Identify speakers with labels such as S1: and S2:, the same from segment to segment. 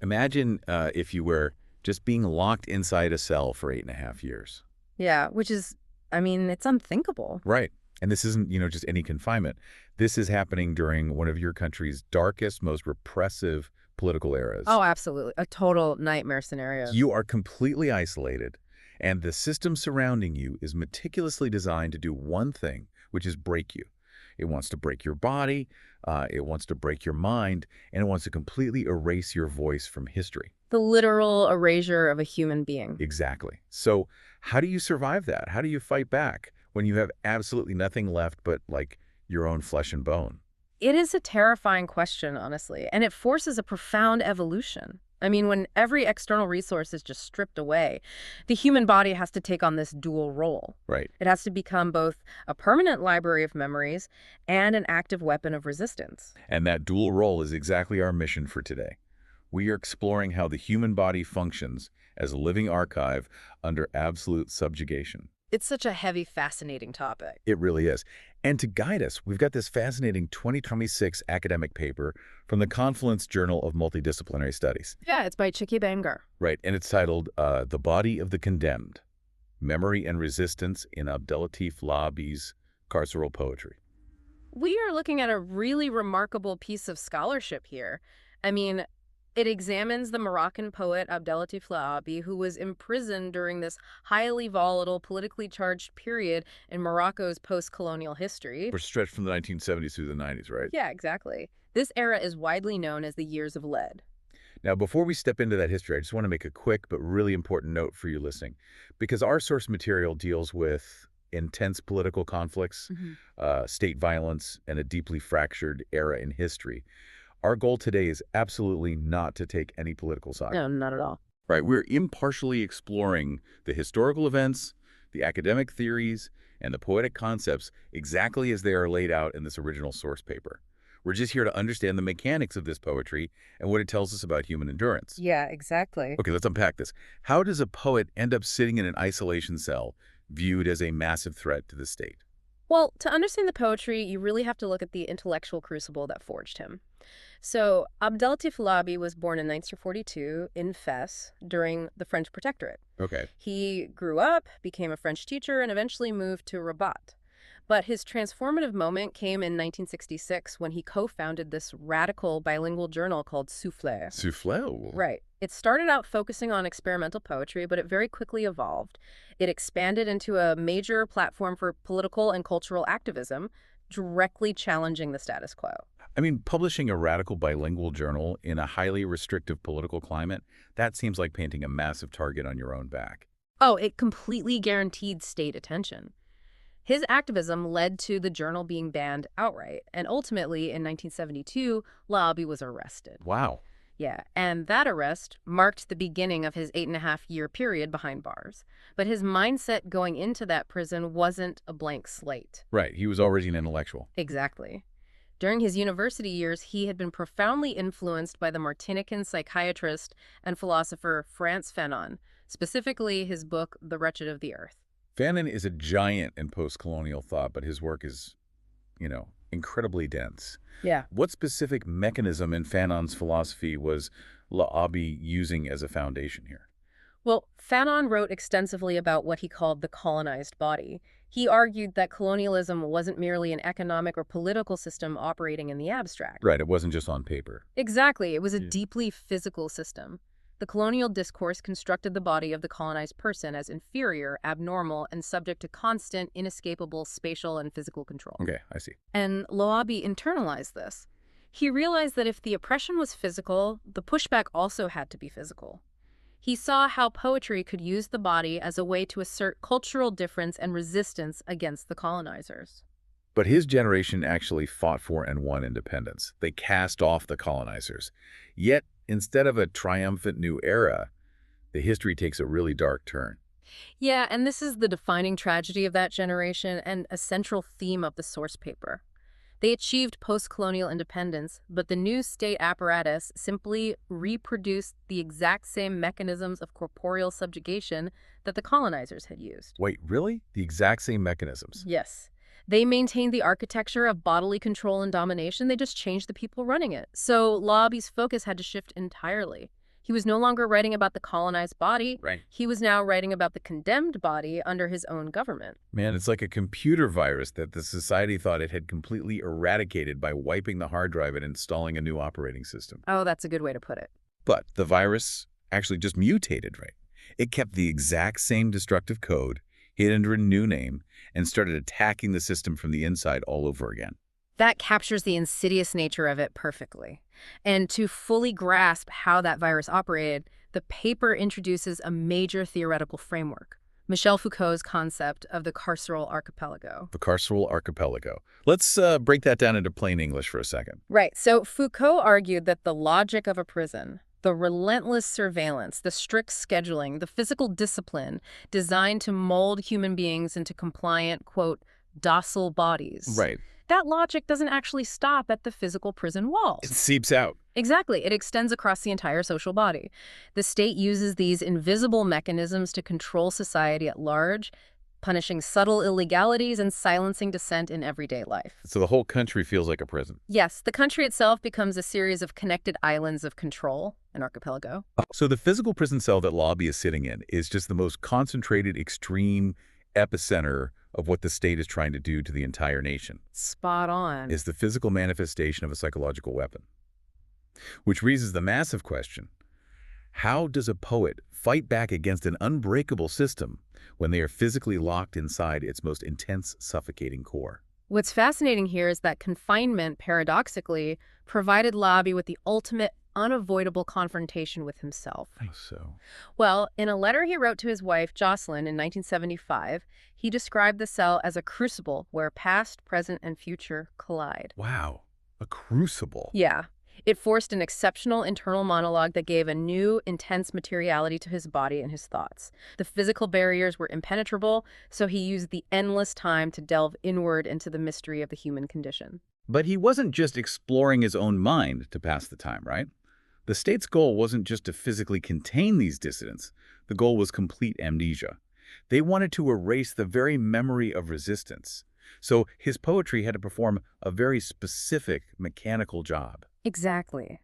S1: Imagine if you were just being locked inside a cell for 8.5 years.
S2: Yeah, which is, I mean, it's unthinkable.
S1: Right. And this isn't, just any confinement. This is happening during one of your country's darkest, most repressive political eras.
S2: Oh, absolutely. A total nightmare scenario.
S1: You are completely isolated, and the system surrounding you is meticulously designed to do one thing, which is break you. It wants to break your body, it wants to break your mind, and it wants to completely erase your voice from history.
S2: The literal erasure of a human being.
S1: Exactly. So how do you survive that? How do you fight back when you have absolutely nothing left but, like, your own flesh and bone?
S2: It is a terrifying question, honestly, and it forces a profound evolution. I mean, when every external resource is just stripped away, the human body has to take on this dual role.
S1: Right.
S2: It has to become both a permanent library of memories and an active weapon of resistance.
S1: And that dual role is exactly our mission for today. We are exploring how the human body functions as a living archive under absolute subjugation.
S2: It's such a heavy, fascinating topic.
S1: It really is. And to guide us, we've got this fascinating 2026 academic paper from the Confluence Journal of Multidisciplinary Studies.
S2: Yeah, it's by Chiki Bangar.
S1: Right, and it's titled The Body of the Condemned, Memory and Resistance in Abdellatif Laâbi's Carceral Poetry.
S2: We are looking at a really remarkable piece of scholarship here. I mean, it examines the Moroccan poet Abdellatif Laâbi, who was imprisoned during this highly volatile, politically charged period in Morocco's post-colonial history.
S1: We're stretched from the 1970s through the 90s, right?
S2: Yeah, exactly. This era is widely known as the Years of Lead.
S1: Now, before we step into that history, I just want to make a quick but really important note for you listening, because our source material deals with intense political conflicts, state violence, and a deeply fractured era in history. Our goal today is absolutely not to take any political side.
S2: No, not at all.
S1: Right, we're impartially exploring the historical events, the academic theories, and the poetic concepts exactly as they are laid out in this original source paper. We're just here to understand the mechanics of this poetry and what it tells us about human endurance.
S2: Yeah, exactly.
S1: Okay, let's unpack this. How does a poet end up sitting in an isolation cell viewed as a massive threat to the state?
S2: Well, to understand the poetry, you really have to look at the intellectual crucible that forged him. So, Abdellatif Laâbi was born in 1942 in Fes during the French Protectorate.
S1: Okay.
S2: He grew up, became a French teacher, and eventually moved to Rabat. But his transformative moment came in 1966 when he co-founded this radical bilingual journal called Soleils.
S1: Soufflé?
S2: Right. It started out focusing on experimental poetry, but it very quickly evolved. It expanded into a major platform for political and cultural activism, directly challenging the status quo.
S1: I mean, publishing a radical bilingual journal in a highly restrictive political climate, that seems like painting a massive target on your own back.
S2: Oh, it completely guaranteed state attention. His activism led to the journal being banned outright, and ultimately, in 1972, Laâbi was arrested.
S1: Wow.
S2: Yeah, and that arrest marked the beginning of his 8.5-year period behind bars. But his mindset going into that prison wasn't a blank slate.
S1: Right, he was already an intellectual.
S2: Exactly. During his university years, he had been profoundly influenced by the Martinican psychiatrist and philosopher Frantz Fanon, specifically his book, The Wretched of the Earth.
S1: Fanon is a giant in post-colonial thought, but his work is, incredibly dense.
S2: Yeah.
S1: What specific mechanism in Fanon's philosophy was Laâbi using as a foundation here?
S2: Well, Fanon wrote extensively about what he called the colonized body. He argued that colonialism wasn't merely an economic or political system operating in the abstract.
S1: Right, it wasn't just on paper.
S2: Exactly. It was a deeply physical system. The colonial discourse constructed the body of the colonized person as inferior, abnormal, and subject to constant, inescapable spatial and physical control.
S1: Okay, I see.
S2: And Laâbi internalized this. He realized that if the oppression was physical, the pushback also had to be physical. He saw how poetry could use the body as a way to assert cultural difference and resistance against the colonizers.
S1: But his generation actually fought for and won independence. They cast off the colonizers. Yet, instead of a triumphant new era, the history takes a really dark turn.
S2: Yeah, and this is the defining tragedy of that generation and a central theme of the source paper. They achieved post-colonial independence, but the new state apparatus simply reproduced the exact same mechanisms of corporeal subjugation that the colonizers had used.
S1: Wait, really? The exact same mechanisms?
S2: Yes. They maintained the architecture of bodily control and domination. They just changed the people running it. So Laâbi's focus had to shift entirely. He was no longer writing about the colonized body.
S1: Right.
S2: He was now writing about the condemned body under his own government.
S1: Man, it's like a computer virus that the society thought it had completely eradicated by wiping the hard drive and installing a new operating system.
S2: Oh, that's a good way to put it.
S1: But the virus actually just mutated, right? It kept the exact same destructive code, hid under a new name, and started attacking the system from the inside all over again.
S2: That captures the insidious nature of it perfectly. And to fully grasp how that virus operated, the paper introduces a major theoretical framework, Michel Foucault's concept of the carceral archipelago.
S1: The carceral archipelago. Let's break that down into plain English for a second.
S2: Right. So Foucault argued that the logic of a prison, the relentless surveillance, the strict scheduling, the physical discipline designed to mold human beings into compliant, quote, docile bodies.
S1: Right.
S2: That logic doesn't actually stop at the physical prison walls.
S1: It seeps out.
S2: Exactly. It extends across the entire social body. The state uses these invisible mechanisms to control society at large, punishing subtle illegalities and silencing dissent in everyday life.
S1: So the whole country feels like a prison.
S2: Yes, the country itself becomes a series of connected islands of control, an archipelago.
S1: So the physical prison cell that Laâbi is sitting in is just the most concentrated, extreme epicenter of what the state is trying to do to the entire nation.
S2: Spot on.
S1: Is the physical manifestation of a psychological weapon. Which raises the massive question, how does a poet fight back against an unbreakable system when they are physically locked inside its most intense, suffocating core?
S2: What's fascinating here is that confinement, paradoxically, provided Laâbi with the ultimate unavoidable confrontation with himself.
S1: How so?
S2: Well, in a letter he wrote to his wife, Jocelyn, in 1975, he described the cell as a crucible where past, present, and future collide.
S1: Wow, a crucible.
S2: Yeah. It forced an exceptional internal monologue that gave a new, intense materiality to his body and his thoughts. The physical barriers were impenetrable, so he used the endless time to delve inward into the mystery of the human condition.
S1: But he wasn't just exploring his own mind to pass the time, right? The state's goal wasn't just to physically contain these dissidents. The goal was complete amnesia. They wanted to erase the very memory of resistance. So his poetry had to perform a very specific mechanical job.
S2: Exactly.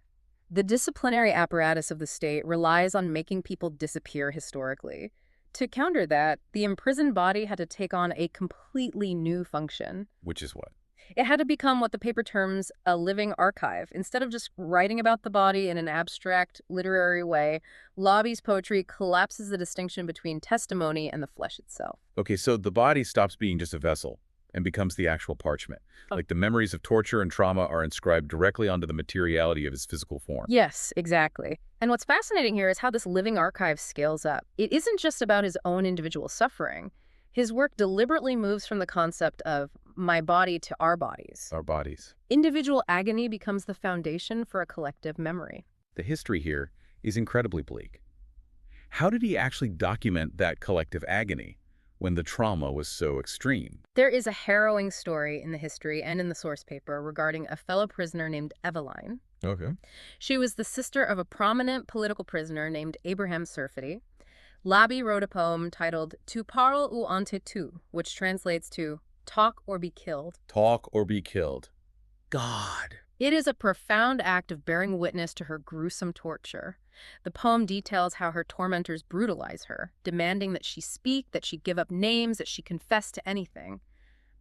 S2: The disciplinary apparatus of the state relies on making people disappear historically. To counter that, the imprisoned body had to take on a completely new function.
S1: Which is what?
S2: It had to become what the paper terms a living archive. Instead of just writing about the body in an abstract, literary way, Laâbi's poetry collapses the distinction between testimony and the flesh itself.
S1: Okay, so the body stops being just a vessel and becomes the actual parchment. Like the memories of torture and trauma are inscribed directly onto the materiality of his physical form.
S2: Yes, exactly. And what's fascinating here is how this living archive scales up. It isn't just about his own individual suffering. His work deliberately moves from the concept of my body to our bodies.
S1: Our bodies.
S2: Individual agony becomes the foundation for a collective memory.
S1: The history here is incredibly bleak. How did he actually document that collective agony when the trauma was so extreme?
S2: There is a harrowing story in the history and in the source paper regarding a fellow prisoner named Eveline.
S1: Okay.
S2: She was the sister of a prominent political prisoner named Abraham Serfati. Laâbi wrote a poem titled Tu parles ou on te tue, which translates to talk or be killed.
S1: Talk or be killed. God.
S2: It is a profound act of bearing witness to her gruesome torture. The poem details how her tormentors brutalize her, demanding that she speak, that she give up names, that she confess to anything.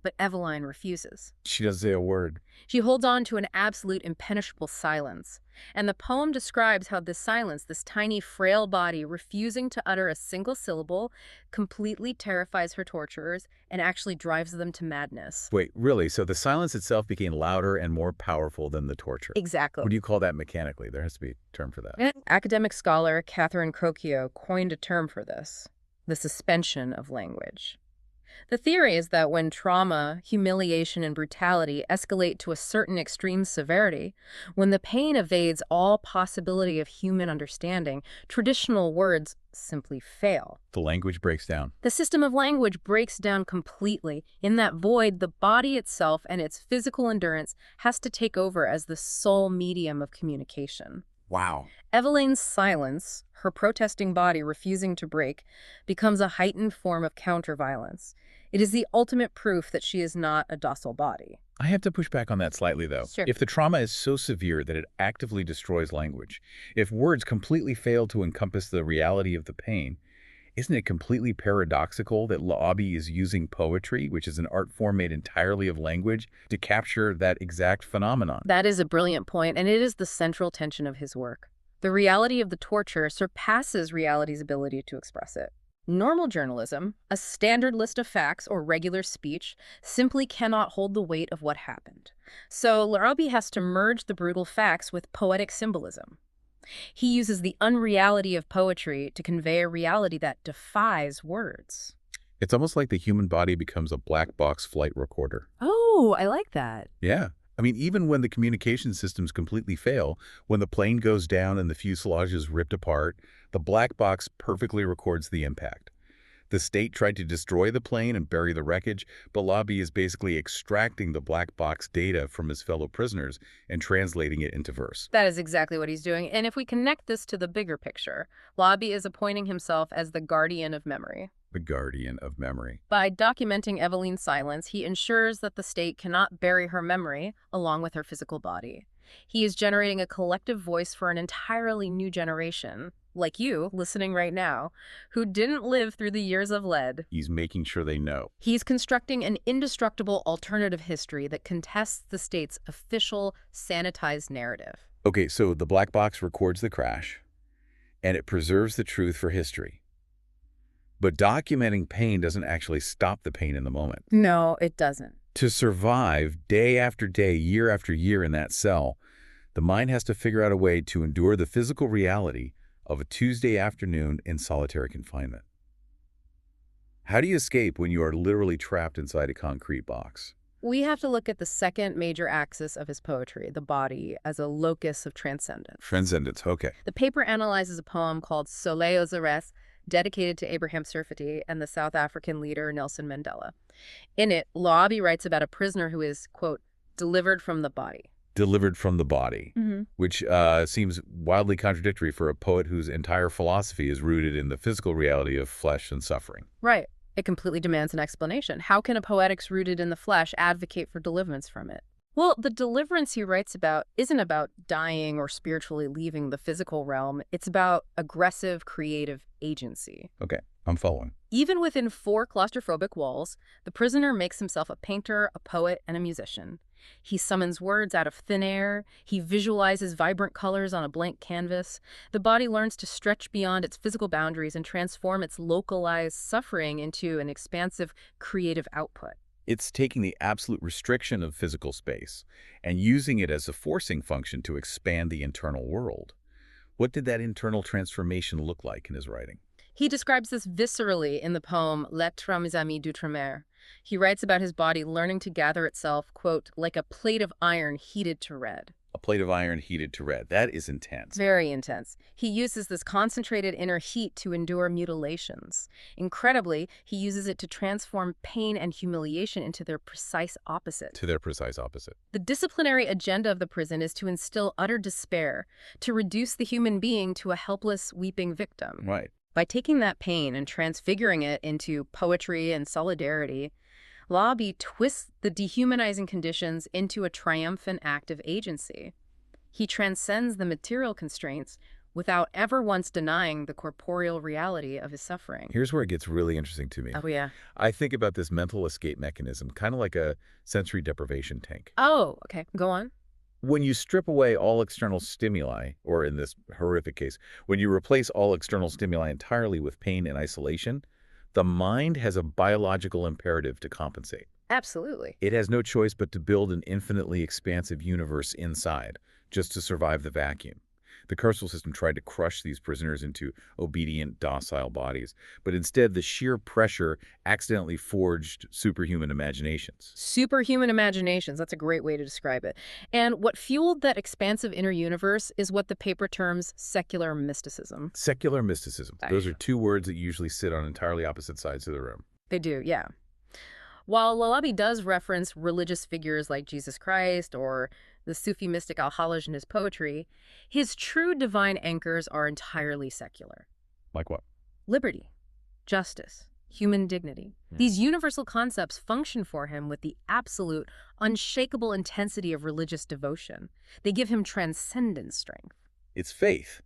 S2: But Eveline refuses.
S1: She doesn't say a word.
S2: She holds on to an absolute impenetrable silence. And the poem describes how this silence, this tiny, frail body refusing to utter a single syllable, completely terrifies her torturers and actually drives them to madness.
S1: Wait, really? So the silence itself became louder and more powerful than the torture?
S2: Exactly.
S1: What do you call that mechanically? There has to be a term for that.
S2: Academic scholar Catherine Crocchio coined a term for this, the suspension of language. The theory is that when trauma, humiliation, and brutality escalate to a certain extreme severity, when the pain evades all possibility of human understanding, traditional words simply fail.
S1: The language breaks down.
S2: The system of language breaks down completely. In that void, the body itself and its physical endurance has to take over as the sole medium of communication.
S1: Wow.
S2: Eveline's silence, her protesting body refusing to break, becomes a heightened form of counter-violence. It is the ultimate proof that she is not a docile body.
S1: I have to push back on that slightly, though.
S2: Sure.
S1: If the trauma is so severe that it actively destroys language, if words completely fail to encompass the reality of the pain, isn't it completely paradoxical that Laâbi is using poetry, which is an art form made entirely of language, to capture that exact phenomenon?
S2: That is a brilliant point, and it is the central tension of his work. The reality of the torture surpasses reality's ability to express it. Normal journalism, a standard list of facts or regular speech, simply cannot hold the weight of what happened. So Laâbi has to merge the brutal facts with poetic symbolism. He uses the unreality of poetry to convey a reality that defies words.
S1: It's almost like the human body becomes a black box flight recorder.
S2: Oh, I like that.
S1: Yeah. I mean, even when the communication systems completely fail, when the plane goes down and the fuselage is ripped apart, the black box perfectly records the impact. The state tried to destroy the plane and bury the wreckage, but Laâbi is basically extracting the black box data from his fellow prisoners and translating it into verse.
S2: That is exactly what he's doing. And if we connect this to the bigger picture, Laâbi is appointing himself as the guardian of memory.
S1: The guardian of memory.
S2: By documenting Eveline's silence, he ensures that the state cannot bury her memory along with her physical body. He is generating a collective voice for an entirely new generation, like you, listening right now, who didn't live through the years of lead.
S1: He's making sure they know.
S2: He's constructing an indestructible alternative history that contests the state's official, sanitized narrative.
S1: Okay, so the black box records the crash, and it preserves the truth for history. But documenting pain doesn't actually stop the pain in the moment.
S2: No, it doesn't.
S1: To survive day after day, year after year in that cell, the mind has to figure out a way to endure the physical reality of a Tuesday afternoon in solitary confinement. How do you escape when you are literally trapped inside a concrete box?
S2: We have to look at the second major axis of his poetry, the body, as a locus of transcendence.
S1: Transcendence, okay.
S2: The paper analyzes a poem called Soleils, arrêts, dedicated to Abraham Serfati and the South African leader Nelson Mandela. In it, Laâbi writes about a prisoner who is, quote, delivered from the body.
S1: Delivered from the body, which seems wildly contradictory for a poet whose entire philosophy is rooted in the physical reality of flesh and suffering.
S2: Right. It completely demands an explanation. How can a poetics rooted in the flesh advocate for deliverance from it? Well, the deliverance he writes about isn't about dying or spiritually leaving the physical realm. It's about aggressive, creative agency.
S1: Okay, I'm following.
S2: Even within 4 claustrophobic walls, the prisoner makes himself a painter, a poet, and a musician. He summons words out of thin air. He visualizes vibrant colors on a blank canvas. The body learns to stretch beyond its physical boundaries and transform its localized suffering into an expansive, creative output.
S1: It's taking the absolute restriction of physical space and using it as a forcing function to expand the internal world. What did that internal transformation look like in his writing?
S2: He describes this viscerally in the poem Lettres, mes amis d'outre-mer. He writes about his body learning to gather itself, quote, like a plate of iron heated to red.
S1: A plate of iron heated to red. That is intense.
S2: Very intense. He uses this concentrated inner heat to endure mutilations. Incredibly, he uses it to transform pain and humiliation into their precise opposite.
S1: To their precise opposite.
S2: The disciplinary agenda of the prison is to instill utter despair, to reduce the human being to a helpless, weeping victim.
S1: Right.
S2: By taking that pain and transfiguring it into poetry and solidarity, Laâbi twists the dehumanizing conditions into a triumphant act of agency. He transcends the material constraints without ever once denying the corporeal reality of his suffering.
S1: Here's where it gets really interesting to me.
S2: Oh, yeah.
S1: I think about this mental escape mechanism, kind of like a sensory deprivation tank.
S2: Oh, okay. Go on.
S1: When you strip away all external stimuli, or in this horrific case, when you replace all external stimuli entirely with pain and isolation, the mind has a biological imperative to compensate.
S2: Absolutely.
S1: It has no choice but to build an infinitely expansive universe inside, just to survive the vacuum. The carceral system tried to crush these prisoners into obedient, docile bodies, but instead the sheer pressure accidentally forged superhuman imaginations.
S2: Superhuman imaginations, that's a great way to describe it. And what fueled that expansive inner universe is what the paper terms secular mysticism.
S1: Secular mysticism. Those are 2 words that usually sit on entirely opposite sides of the room.
S2: They do, yeah. While Laâbi does reference religious figures like Jesus Christ or the Sufi mystic Al-Hallaj in his poetry, his true divine anchors are entirely secular.
S1: Like what?
S2: Liberty, justice, human dignity.
S1: Yeah.
S2: These universal concepts function for him with the absolute, unshakable intensity of religious devotion. They give him transcendent strength.
S1: It's faith.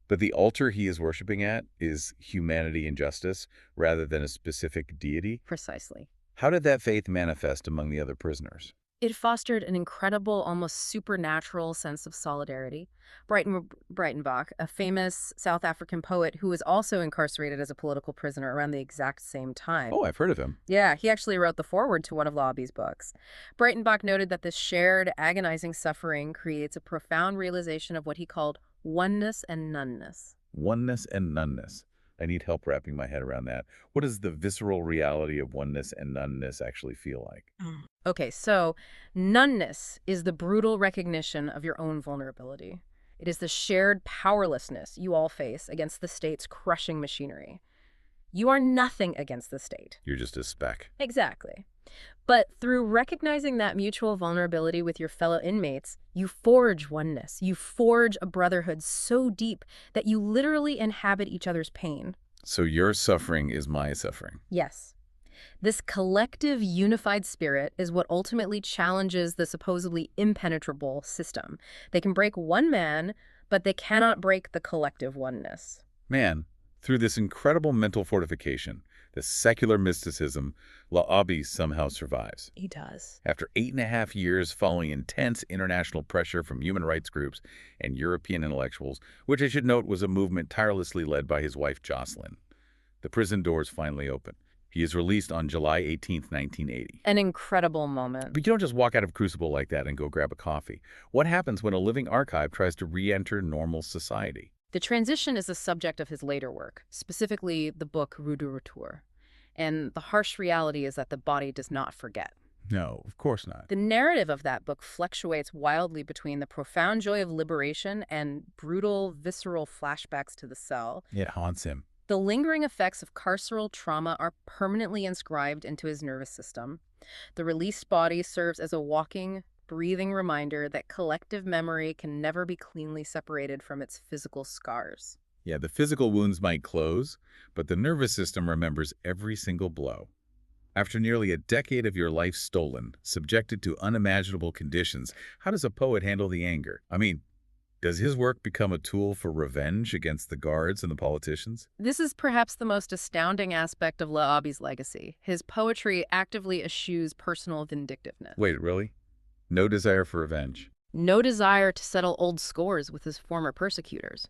S1: But the altar he is worshiping at is humanity and justice rather than a specific deity.
S2: Precisely.
S1: How did that faith manifest among the other prisoners?
S2: It fostered an incredible, almost supernatural sense of solidarity. Breitenbach, a famous South African poet who was also incarcerated as a political prisoner around the exact same time.
S1: Oh, I've heard of him.
S2: Yeah, he actually wrote the foreword to one of Laâbi's books. Breitenbach noted that this shared, agonizing suffering creates a profound realization of what he called oneness and noneness.
S1: Oneness and noneness. I need help wrapping my head around that. What does the visceral reality of oneness and noneness actually feel like?
S2: Okay, so noneness is the brutal recognition of your own vulnerability. It is the shared powerlessness you all face against the state's crushing machinery. You are nothing against the state.
S1: You're just a speck.
S2: Exactly. But through recognizing that mutual vulnerability with your fellow inmates, you forge oneness. You forge a brotherhood so deep that you literally inhabit each other's pain.
S1: So your suffering is my suffering.
S2: Yes. This collective unified spirit is what ultimately challenges the supposedly impenetrable system. They can break one man, but they cannot break the collective oneness.
S1: Man, through this incredible mental fortification, this secular mysticism, Laâbi somehow survives.
S2: He does.
S1: After 8.5 years following intense international pressure from human rights groups and European intellectuals, which I should note was a movement tirelessly led by his wife Jocelyn, the prison doors finally open. He is released on July 18, 1980.
S2: An incredible moment.
S1: But you don't just walk out of Crucible like that and go grab a coffee. What happens when a living archive tries to re-enter normal society?
S2: The transition is the subject of his later work, specifically the book Rue de Retour. And the harsh reality is that the body does not forget.
S1: No, of course not.
S2: The narrative of that book fluctuates wildly between the profound joy of liberation and brutal, visceral flashbacks to the cell.
S1: It haunts him.
S2: The lingering effects of carceral trauma are permanently inscribed into his nervous system. The released body serves as a walking, breathing reminder that collective memory can never be cleanly separated from its physical scars.
S1: Yeah, the physical wounds might close, but the nervous system remembers every single blow. After nearly a decade of your life stolen, subjected to unimaginable conditions, how does a poet handle the anger? I mean, does his work become a tool for revenge against the guards and the politicians?
S2: This is perhaps the most astounding aspect of Laâbi's legacy. His poetry actively eschews personal vindictiveness.
S1: Wait, really? No desire for revenge?
S2: No desire to settle old scores with his former persecutors.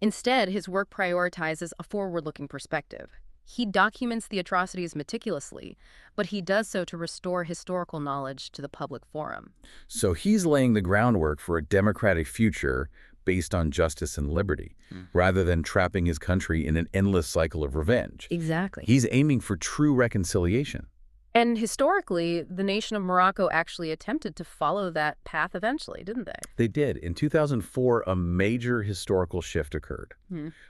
S2: Instead, his work prioritizes a forward-looking perspective. He documents the atrocities meticulously, but he does so to restore historical knowledge to the public forum.
S1: So he's laying the groundwork for a democratic future based on justice and liberty, rather than trapping his country in an endless cycle of revenge.
S2: Exactly.
S1: He's aiming for true reconciliation.
S2: And historically, the nation of Morocco actually attempted to follow that path eventually, didn't they?
S1: They did. In 2004, a major historical shift occurred.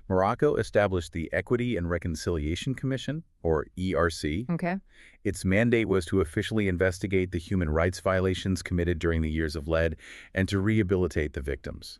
S1: Morocco established the Equity and Reconciliation Commission, or ERC.
S2: Okay.
S1: Its mandate was to officially investigate the human rights violations committed during the years of lead and to rehabilitate the victims.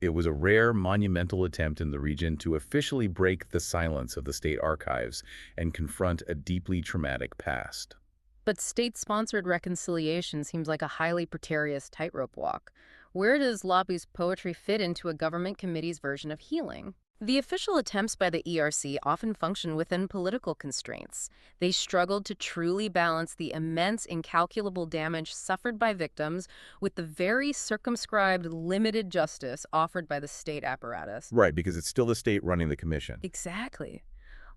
S1: It was a rare, monumental attempt in the region to officially break the silence of the state archives and confront a deeply traumatic past.
S2: But state-sponsored reconciliation seems like a highly precarious tightrope walk. Where does Laâbi's poetry fit into a government committee's version of healing? The official attempts by the ERC often function within political constraints. They struggled to truly balance the immense, incalculable damage suffered by victims with the very circumscribed, limited justice offered by the state apparatus.
S1: Right, because it's still the state running the commission.
S2: Exactly.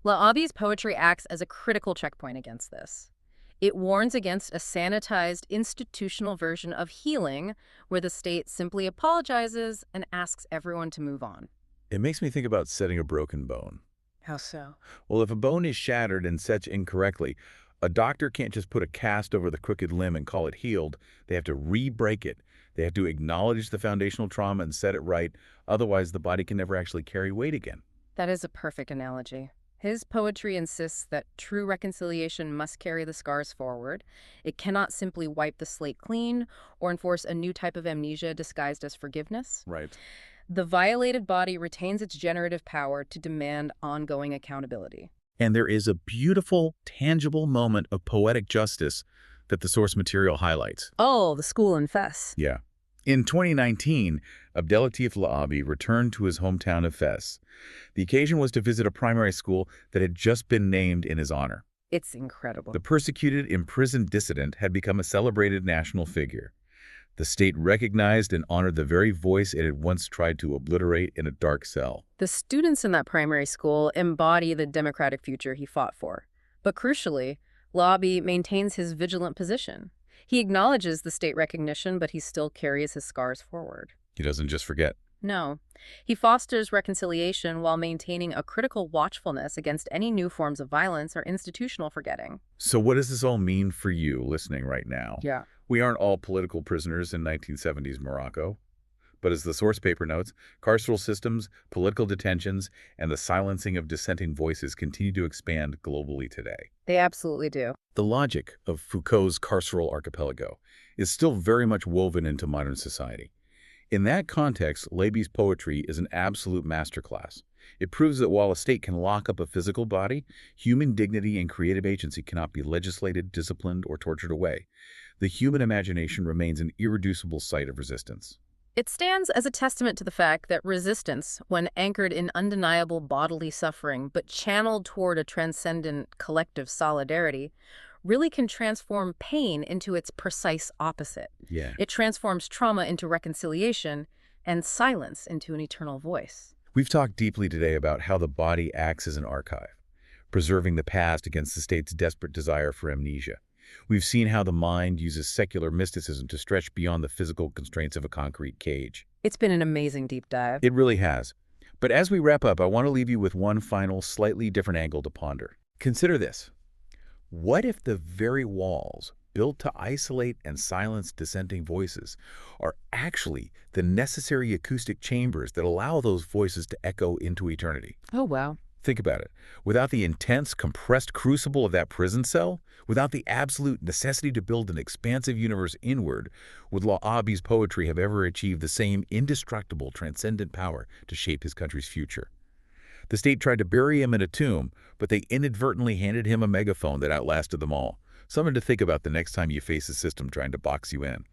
S2: Laâbi's poetry acts as a critical checkpoint against this. It warns against a sanitized, institutional version of healing where the state simply apologizes and asks everyone to move on.
S1: It makes me think about setting a broken bone.
S2: How so?
S1: Well, if a bone is shattered and set incorrectly, a doctor can't just put a cast over the crooked limb and call it healed. They have to re-break it. They have to acknowledge the foundational trauma and set it right. Otherwise, the body can never actually carry weight again.
S2: That is a perfect analogy. His poetry insists that true reconciliation must carry the scars forward. It cannot simply wipe the slate clean or enforce a new type of amnesia disguised as forgiveness.
S1: Right.
S2: The violated body retains its generative power to demand ongoing accountability.
S1: And there is a beautiful, tangible moment of poetic justice that the source material highlights.
S2: Oh, the school in Fes.
S1: Yeah. In 2019, Abdellatif Laâbi returned to his hometown of Fes. The occasion was to visit a primary school that had just been named in his honor.
S2: It's incredible.
S1: The persecuted, imprisoned dissident had become a celebrated national figure. The state recognized and honored the very voice it had once tried to obliterate in a dark cell.
S2: The students in that primary school embody the democratic future he fought for. But crucially, Laâbi maintains his vigilant position. He acknowledges the state recognition, but he still carries his scars forward.
S1: He doesn't just forget.
S2: No. He fosters reconciliation while maintaining a critical watchfulness against any new forms of violence or institutional forgetting.
S1: So what does this all mean for you listening right now?
S2: Yeah.
S1: We aren't all political prisoners in 1970s Morocco. But as the source paper notes, carceral systems, political detentions, and the silencing of dissenting voices continue to expand globally today.
S2: They absolutely do.
S1: The logic of Foucault's carceral archipelago is still very much woven into modern society. In that context, Laâbi's poetry is an absolute masterclass. It proves that while a state can lock up a physical body, human dignity and creative agency cannot be legislated, disciplined, or tortured away. The human imagination remains an irreducible site of resistance.
S2: It stands as a testament to the fact that resistance, when anchored in undeniable bodily suffering but channeled toward a transcendent collective solidarity, really can transform pain into its precise opposite.
S1: Yeah.
S2: It transforms trauma into reconciliation and silence into an eternal voice.
S1: We've talked deeply today about how the body acts as an archive, preserving the past against the state's desperate desire for amnesia. We've seen how the mind uses secular mysticism to stretch beyond the physical constraints of a concrete cage.
S2: It's been an amazing deep dive.
S1: It really has. But as we wrap up, I want to leave you with one final, slightly different angle to ponder. Consider this. What if the very walls built to isolate and silence dissenting voices are actually the necessary acoustic chambers that allow those voices to echo into eternity?
S2: Oh, wow.
S1: Think about it. Without the intense, compressed crucible of that prison cell, without the absolute necessity to build an expansive universe inward, would Laâbi's poetry have ever achieved the same indestructible, transcendent power to shape his country's future? The state tried to bury him in a tomb, but they inadvertently handed him a megaphone that outlasted them all. Something to think about the next time you face a system trying to box you in.